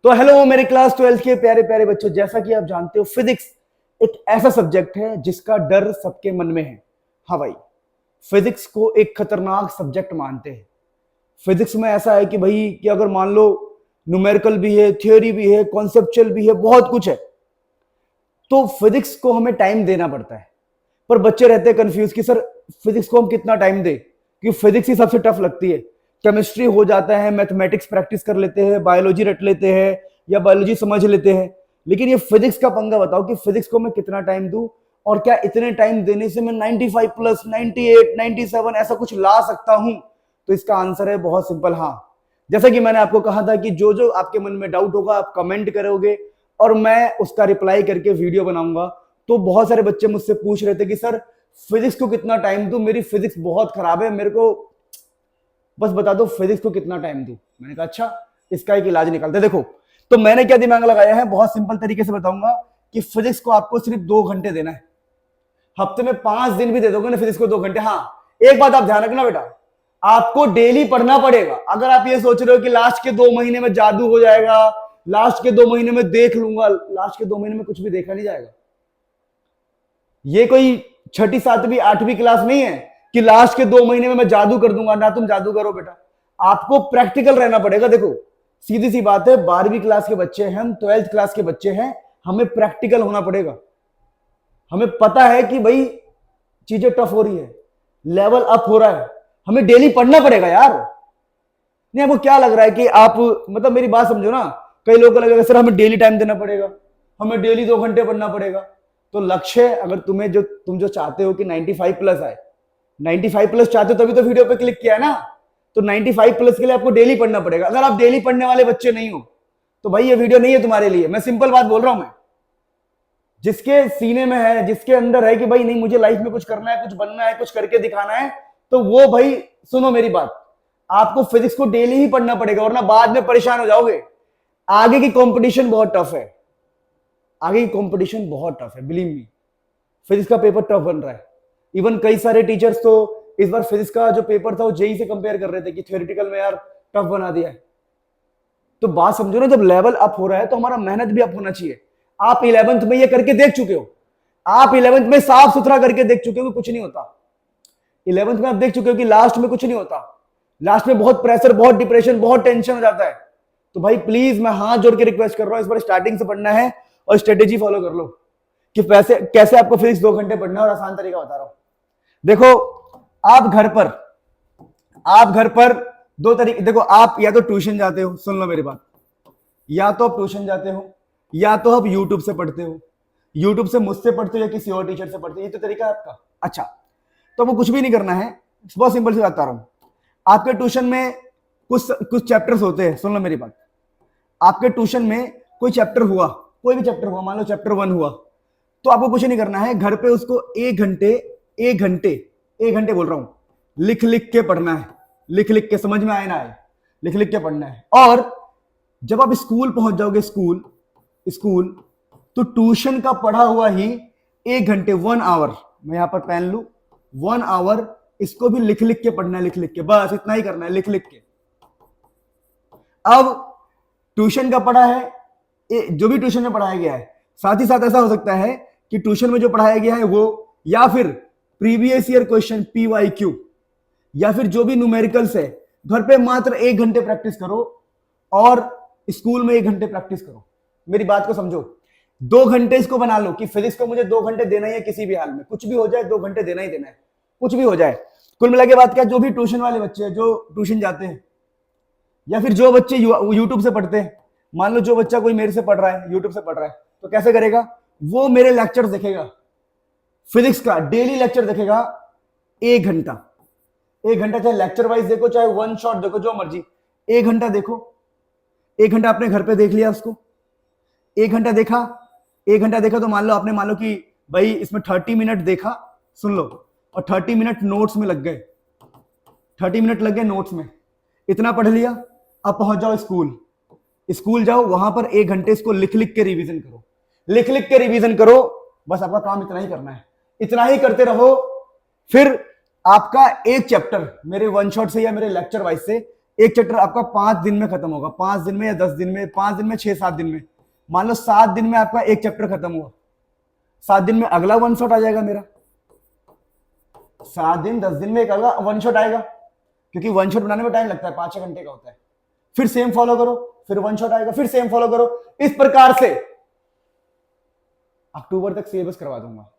तो हेलो मेरे class 12th के प्यारे प्यारे बच्चों, जैसा कि आप जानते हो फिजिक्स एक ऐसा सब्जेक्ट है जिसका डर सबके मन में है। हाँ भाई, फिजिक्स को एक खतरनाक सब्जेक्ट मानते हैं। फिजिक्स में ऐसा है कि भाई कि अगर मान लो न्यूमेरिकल भी है, थ्योरी भी है, कॉन्सेप्चुअल भी है, बहुत कुछ है। तो फिजिक्स को हमें टाइम देना पड़ता है। पर बच्चे रहते हैं कंफ्यूज कि सर फिजिक्स को हम कितना टाइम दें, क्योंकि फिजिक्स ही सबसे टफ लगती है। केमिस्ट्री हो जाता है, मैथमेटिक्स प्रैक्टिस कर लेते हैं, बायोलॉजी रट लेते हैं या बायोलॉजी समझ लेते हैं, लेकिन ये फिजिक्स का पंगा बताओ कि फिजिक्स को मैं कितना टाइम दूं और क्या इतने टाइम देने से मैं 95 प्लस 98 97 ऐसा कुछ ला सकता हूं। तो इसका आंसर है बहुत सिंपल, हाँ। जैसा कि मैंने आपको कहा था कि जो जो आपके मन में डाउट होगा आप कमेंट करोगे और मैं उसका रिप्लाई करके वीडियो बनाऊंगा। तो बहुत सारे बच्चे मुझसे पूछ रहे थे कि सर फिजिक्स को कितना टाइम दूं, मेरी फिजिक्स बहुत खराब है, मेरे को बस बता दो फिजिक्स को कितना टाइम दूं। मैंने कहा अच्छा, इसका एक इलाज निकालते। देखो, तो मैंने क्या दिमाग लगाया है, बहुत सिंपल तरीके से बताऊंगा कि फिजिक्स को आपको सिर्फ 2 घंटे देना है। हफ्ते में 5 दिन भी दे दोगे ना फिजिक्स को 2 घंटे। हाँ, एक बात आप ध्यान रखना बेटा, आपको डेली पढ़ना पड़ेगा। अगर आप ये सोच रहे हो कि लास्ट के 2 महीने में जादू हो जाएगा, लास्ट के 2 महीने में देख लूंगा, लास्ट के 2 महीने में कुछ भी देखा नहीं जाएगा। ये कोई छठी सातवीं आठवीं क्लास नहीं है कि लास्ट के 2 महीने में मैं जादू कर दूंगा। ना तुम जादू करो बेटा, आपको प्रैक्टिकल रहना पड़ेगा। देखो सीधी सी बात है, 12वीं क्लास के बच्चे हैं हम, 12th क्लास के बच्चे हैं, हमें प्रैक्टिकल होना पड़ेगा। हमें पता है कि भाई चीजें टफ हो रही है, लेवल अप हो रहा है, हमें डेली पढ़ना पड़ेगा यार। नहीं, आपको क्या लग रहा है कि आप मतलब मेरी बात समझो ना, कई लोगों को लगेगा सर हमें डेली टाइम देना पड़ेगा, हमें डेली 2 घंटे पढ़ना पड़ेगा। तो लक्ष्य अगर तुम जो चाहते हो कि 95 प्लस आए, 95 प्लस चाहते हो तभी तो वीडियो पे क्लिक किया है ना। तो 95 प्लस के लिए आपको डेली पढ़ना पड़ेगा। अगर आप डेली पढ़ने वाले बच्चे नहीं हो तो भाई ये वीडियो नहीं है तुम्हारे लिए। मैं सिंपल बात बोल रहा हूं। मैं जिसके सीने में है, जिसके अंदर है कि भाई नहीं मुझे लाइफ में कुछ करना है, कुछ बनना है, कुछ करके दिखाना है, तो वो भाई सुनो मेरी बात, आपको फिजिक्स को डेली ही पढ़ना पड़ेगा वरना बाद में परेशान हो जाओगे। आगे की कंपटीशन बहुत टफ है, आगे की कंपटीशन बहुत टफ है, बिलीव मी। फिजिक्स का पेपर टफ बन रहा है। इवन कई सारे टीचर्स तो इस बार फिजिक्स का जो पेपर था वो जेई से कंपेयर कर रहे थे कि थ्योरेटिकल में यार टफ बना दिया है। तो बात समझो ना, जब लेवल अप हो रहा है तो हमारा मेहनत भी अप होना चाहिए। आप 11th में ये करके देख चुके हो, आप 11th में साफ सुथरा करके देख चुके हो कि कुछ नहीं होता। 11th में आप देख चुके हो कि लास्ट में कुछ नहीं होता, लास्ट में बहुत प्रेशर, बहुत डिप्रेशन, बहुत टेंशन हो जाता है। तो भाई प्लीज मैं हाथ जोड़ के रिक्वेस्ट कर रहा हूं, इस बार स्टार्टिंग से पढ़ना है और स्ट्रेटेजी फॉलो कर लो कि कैसे आपको फिजिक्स 2 घंटे पढ़ना है। और आसान तरीका बता रहा हूं, देखो आप घर पर 2 तरीके, देखो आप या तो ट्यूशन जाते हो, सुन लो मेरी बात, या तो आप ट्यूशन जाते हो या तो आप यूट्यूब से पढ़ते हो। यूट्यूब से मुझसे पढ़ते हो या किसी और टीचर से पढ़ते हो, ये तो तरीका है आपका। अच्छा, तो वो कुछ भी नहीं करना है, बहुत सिंपल सी बात बता रहा हूं। आपके ट्यूशन में कुछ चैप्टर्स होते हैं, सुन लो मेरी बात। आपके ट्यूशन में कोई चैप्टर हुआ, कोई भी चैप्टर हुआ, मान लो चैप्टर 1 हुआ, तो आपको कुछ नहीं करना है, घर पे उसको 1 घंटे बोल रहा हूं, लिख लिख के पढ़ना है। लिख लिख के, समझ में आए ना आए, लिख लिख के पढ़ना है। और जब आप स्कूल पहुंच जाओगे, स्कूल तो ट्यूशन का पढ़ा हुआ ही 1 घंटे, 1 आवर, मैं यहां पर पेन लू, 1 आवर इसको भी लिख लिख के पढ़ना है। लिख लिख के, बस इतना ही करना है, लिख लिख के। अब ट्यूशन का पढ़ा है, जो भी ट्यूशन में पढ़ाया गया है, साथ ही साथ ऐसा हो सकता है कि ट्यूशन में जो पढ़ाया गया है वो, या फिर प्रीवियस ईयर क्वेश्चन PYQ, या फिर जो भी न्यूमेरिकल्स है, घर पे मात्र 1 घंटे प्रैक्टिस करो और स्कूल में 1 घंटे प्रैक्टिस करो। मेरी बात को समझो, 2 घंटे इसको बना लो कि फिजिक्स को मुझे 2 घंटे देना ही है, किसी भी हाल में, कुछ भी हो जाए 2 घंटे देना ही देना है, कुछ भी हो जाए। कुल मिला के बात क्या, जो भी ट्यूशन वाले बच्चे हैं, जो ट्यूशन जाते हैं, या फिर जो बच्चे यूट्यूब से पढ़ते हैं, मान लो जो बच्चा कोई मेरे से पढ़ रहा है, यूट्यूब से पढ़ रहा है, तो कैसे करेगा, वो मेरे लेक्चर देखेगा, फिजिक्स का डेली लेक्चर देखेगा 1 घंटा। 1 घंटा चाहे लेक्चर वाइज देखो, चाहे वन शॉट देखो, जो मर्जी, 1 घंटा देखो। 1 घंटा अपने घर पे देख लिया उसको, 1 घंटा देखा, 1 घंटा देखा तो मान लो कि भाई इसमें 30 मिनट देखा, सुन लो, और 30 मिनट नोट्स में लग गए, 30 मिनट लग गए नोट्स में, इतना पढ़ लिया। अब पहुंच जाओ स्कूल जाओ, वहां पर 1 घंटे इसको लिख लिख के रिवीजन करो, लिख लिख के रिवीजन करो। बस आपका काम इतना ही करना है, इतना ही करते रहो। फिर आपका एक चैप्टर मेरे वन शॉट से या मेरे लेक्चर वाइज से एक चैप्टर आपका 5 दिन में खत्म होगा, 5 दिन में या 10 दिन में, 5 दिन में, 6-7 दिन में। मान लो 7 दिन में आपका एक चैप्टर खत्म हुआ, 7 दिन में अगला वन शॉट आ जाएगा मेरा, 7 दिन 10 दिन में एक अगला वन शॉट आएगा, क्योंकि वन शॉट बनाने में टाइम लगता है, 5-6 घंटे का होता है। फिर सेम फॉलो करो, फिर वन शॉट आएगा, फिर सेम फॉलो करो। इस प्रकार से अक्टूबर तक सिलेबस करवा दूंगा।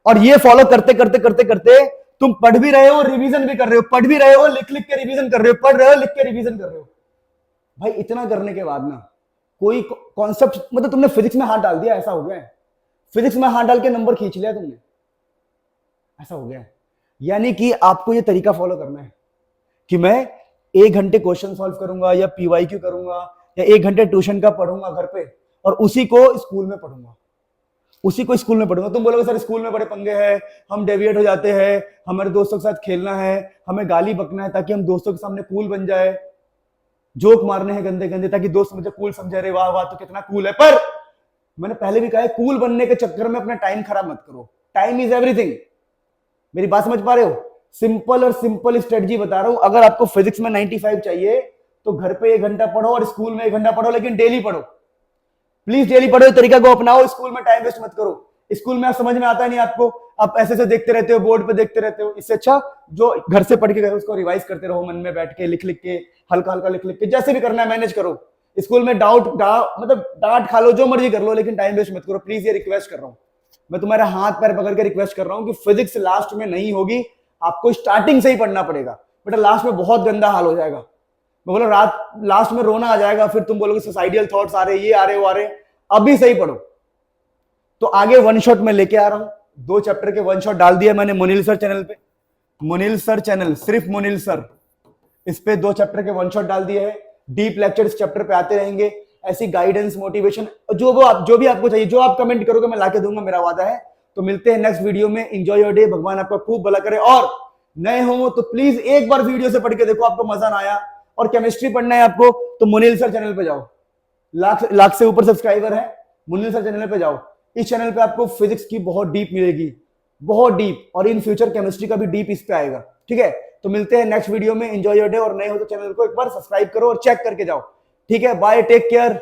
और ये फॉलो करते करते करते करते तुम पढ़ भी रहे हो, रिवीजन भी कर रहे हो, पढ़ भी रहे हो, लिख लिख के रिवीजन कर रहे हो, पढ़ रहे हो, लिख के रिवीजन कर रहे हो। भाई इतना करने के बाद ना कोई कॉन्सेप्ट, मतलब तुमने फिजिक्स में हाथ डाल दिया, ऐसा हो गया है। फिजिक्स में हाथ डाल के नंबर खींच लिया तुमने, ऐसा हो गया है। यानी कि आपको ये तरीका फॉलो करना है कि मैं 1 घंटे क्वेश्चन सॉल्व करूंगा या पीवाईक्यू करूंगा या 1 घंटे ट्यूशन का पढ़ूंगा घर पे, और उसी को स्कूल में पढ़ूंगा, उसी को स्कूल में पढ़ूंगा। तुम बोलोगे सर स्कूल में बड़े पंगे हैं, हम डेविएट हो जाते हैं, हमारे दोस्तों के साथ खेलना है, हमें गाली बकना है ताकि हम दोस्तों के सामने कूल बन जाए, जोक मारने हैं गंदे गंदे ताकि दोस्त मुझे कूल समझे, रे वाह वाह तो कितना कूल है। पर मैंने पहले भी कहा है, कूल बनने के चक्कर में अपना टाइम खराब मत करो। Time is everything. मेरी बात समझ पा रहे हो? सिंपल और सिंपल स्ट्रेटजी बता रहा हूं। अगर आपको फिजिक्स में 95 चाहिए तो घर पे 1 घंटा पढ़ो और स्कूल में 1 घंटा पढ़ो, लेकिन डेली पढ़ो, प्लीज डेली पढ़ो। तरीका को अपनाओ, स्कूल में टाइम वेस्ट मत करो। स्कूल में आप समझ में आता नहीं आपको, आप ऐसे से देखते रहते हो, बोर्ड पे देखते रहते हो। इससे अच्छा जो घर से पढ़ के गए उसको रिवाइज करते रहो, मन में बैठ के लिख लिख के, हल्का हल्का लिख लिख के, जैसे भी करना है मैनेज करो। स्कूल में मतलब डांट खा लो, जो मर्जी कर लो, लेकिन टाइम वेस्ट मत करो प्लीज। ये रिक्वेस्ट कर रहा हूं मैं, तुम्हारे हाथ पैर पकड़ के रिक्वेस्ट कर रहा हूं कि फिजिक्स लास्ट में नहीं होगी, आपको स्टार्टिंग से ही पढ़ना पड़ेगा। बेटा लास्ट में बहुत गंदा हाल हो जाएगा। मैं बोला रात लास्ट में रोना आ जाएगा, फिर तुम बोलोगे सुसाइडियल थॉट्स आ रहे, ये आ रहे, वो आ रहे। अभी सही पढ़ो। तो आगे वन शॉट में लेके आ रहा हूं, 2 चैप्टर के वन शॉट डाल दिया मैंने मुनील सर चैनल पे। मुनील सर चैनल, सिर्फ मुनील सर, इस पे 2 चैप्टर के वन शॉट डाल दिए है। डीप लेक्चर इस चैप्टर पे आते रहेंगे, ऐसी गाइडेंस, मोटिवेशन, जो भी आपको चाहिए, जो आप कमेंट करोगे मैं लाके दूंगा, मेरा वादा है। तो मिलते हैं नेक्स्ट वीडियो में। एंजॉय योर डे, भगवान आपका खूब भला करे। और नए हो तो प्लीज एक बार वीडियो से पढ़ के देखो, आपको मजा ना आया और केमिस्ट्री पढ़ना है आपको तो मुनील सर चैनल पे जाओ। लाख से ऊपर सब्सक्राइबर है, मुनील सर चैनल पे जाओ। इस चैनल पे आपको फिजिक्स की बहुत डीप मिलेगी, बहुत डीप, और इन फ्यूचर केमिस्ट्री का भी डीप इस पे आएगा। ठीक है, तो मिलते हैं नेक्स्ट वीडियो में। Enjoy your day. और नए हो तो चैनल को एक बार सब्सक्राइब करो और चेक करके जाओ। ठीक है, बाय, टेक केयर।